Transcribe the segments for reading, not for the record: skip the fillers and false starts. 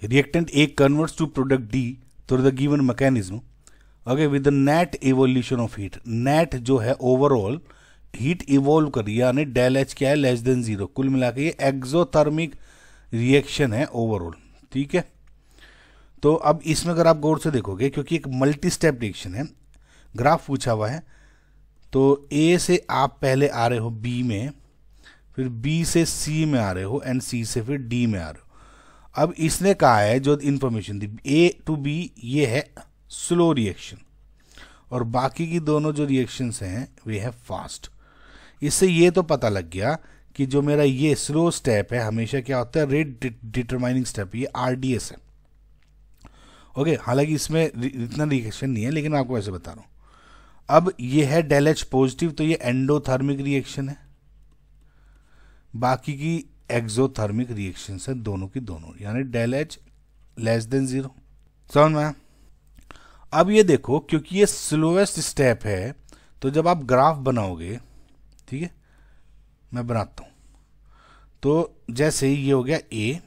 reactant A converts to product D through the given mechanism, okay, with the net evolution of heat. net जो है overall heat evolve कर रही है, यानी del H क्या है, लेस देन जीरो। कुल मिला के ये एक्सोथर्मिक रिएक्शन है ओवरऑल, ठीक है। तो अब इसमें अगर आप गौर से देखोगे, क्योंकि एक मल्टी स्टेप रिएक्शन है, ग्राफ पूछा हुआ है, तो ए से आप पहले आ रहे हो बी में, फिर बी से सी में आ रहे हो, एंड सी से फिर डी में आ रहे हो। अब इसने कहा है जो इंफॉर्मेशन दी, ए टू बी ये है स्लो रिएक्शन, और बाकी की दोनों जो रिएक्शंस हैं वे है फास्ट। इससे ये तो पता लग गया कि जो मेरा ये स्लो स्टेप है हमेशा क्या होता है, रेट डिटरमाइनिंग स्टेप, ये आरडीएस है, ओके। हालांकि इसमें इतना रिएक्शन नहीं है, लेकिन मैं आपको ऐसे बता रहा हूं। अब ये है डेल एच पॉजिटिव, तो ये एंडोथर्मिक रिएक्शन है, बाकी की एक्सोथर्मिक रिएक्शन है, दोनों की दोनों, यानी del H less than zero. समझ में? अब ये देखो, क्योंकि ये स्लोएस्ट स्टेप है, तो जब आप ग्राफ बनाओगे, ठीक है, मैं बनाता हूं, तो जैसे ये हो गया ए,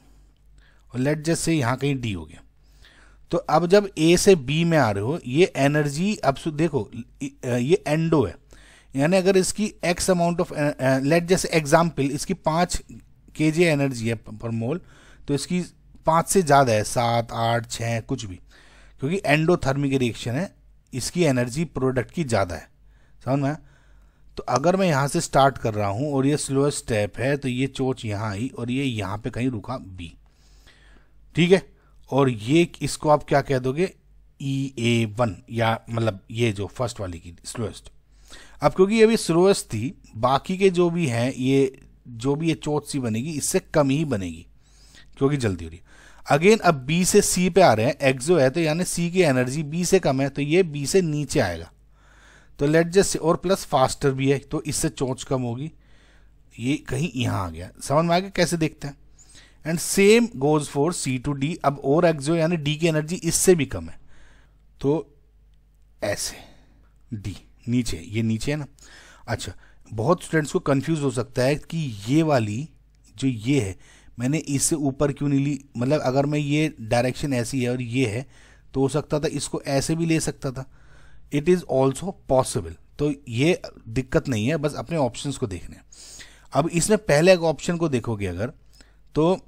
और लेट जैसे यहां कहीं डी हो गया, तो अब जब ए से बी में आ रहे हो, ये एनर्जी अब देखो ये एंडो है, यानी अगर इसकी एक्स अमाउंट ऑफ लेट जैसे एग्जाम्पल इसकी 5 kJ एनर्जी है पर मोल, तो इसकी 5 से ज़्यादा है, 7, 8, 6 कुछ भी, क्योंकि एंडोथर्मिक रिएक्शन है, इसकी एनर्जी प्रोडक्ट की ज़्यादा है। समझ में? तो अगर मैं यहाँ से स्टार्ट कर रहा हूँ और ये स्लोएस्ट स्टेप है, तो ये चोच यहाँ आई और ये यहाँ पे कहीं रुका बी, ठीक है। और ये इसको आप क्या कह दोगे, EA1, या मतलब ये जो फर्स्ट वाली की स्लोएस्ट। अब क्योंकि ये भी स्लोएस्ट थी, बाकी के जो भी हैं, ये जो भी ये चोट सी बनेगी इससे कम ही बनेगी, क्योंकि जल्दी हो रही है। अगेन अब बी से सी पे आ रहे हैं, एक्सो है, तो यानी सी की एनर्जी बी से कम है, तो ये बी से नीचे आएगा, तो लेट जस्ट, और प्लस फास्टर भी है, तो इससे चोच कम होगी, ये कहीं यहाँ आ गया। समझ में आ गया कैसे देखते हैं? And same goes for C to D. अब और एक्सो यानी डी की एनर्जी इससे भी कम है, तो ऐसे डी नीचे, ये नीचे है ना। अच्छा, बहुत स्टूडेंट्स को कंफ्यूज हो सकता है कि ये वाली जो ये है, मैंने इससे ऊपर क्यों नहीं ली, मतलब अगर मैं ये डायरेक्शन ऐसी है और ये है, तो हो सकता था इसको ऐसे भी ले सकता था, इट इज़ ऑल्सो पॉसिबल। तो ये दिक्कत नहीं है, बस अपने ऑप्शंस को देखने। अब इसमें पहले एक ऑप्शन को देखोगे अगर, तो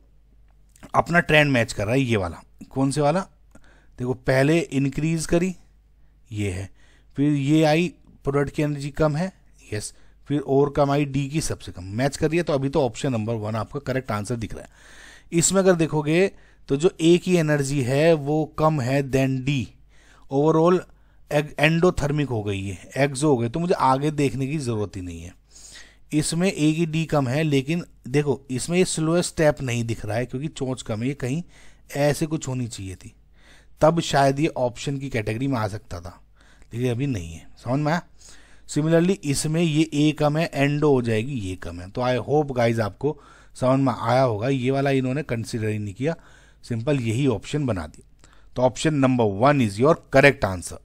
अपना ट्रेंड मैच कर रहा है ये वाला। कौन से वाला? देखो, पहले इंक्रीज करी, ये है, फिर ये आई, प्रोडक्ट की एनर्जी कम है, यस, फिर और कम आई, डी की सबसे कम, मैच कर रही है, तो अभी तो ऑप्शन नंबर 1 आपका करेक्ट आंसर दिख रहा है। इसमें अगर देखोगे तो जो ए की एनर्जी है वो कम है देन डी, ओवरऑल एंडोथर्मिक हो गई है, एक्सो हो गई, तो मुझे आगे देखने की जरूरत ही नहीं है। इसमें ए की डी कम है, लेकिन देखो इसमें ये स्लोएस्ट स्टेप नहीं दिख रहा है, क्योंकि चोंच कम है, ये कहीं ऐसे कुछ होनी चाहिए थी, तब शायद ये ऑप्शन की कैटेगरी में आ सकता था, लेकिन अभी नहीं है। समझ में आया? सिमिलरली इसमें ये ए कम है, एंडो हो जाएगी, ये कम है। तो आई होप गाइज आपको समझ में आया होगा। ये वाला इन्होंने कंसिडर ही नहीं किया, सिंपल यही ऑप्शन बना दिया। तो option number 1 is your correct answer.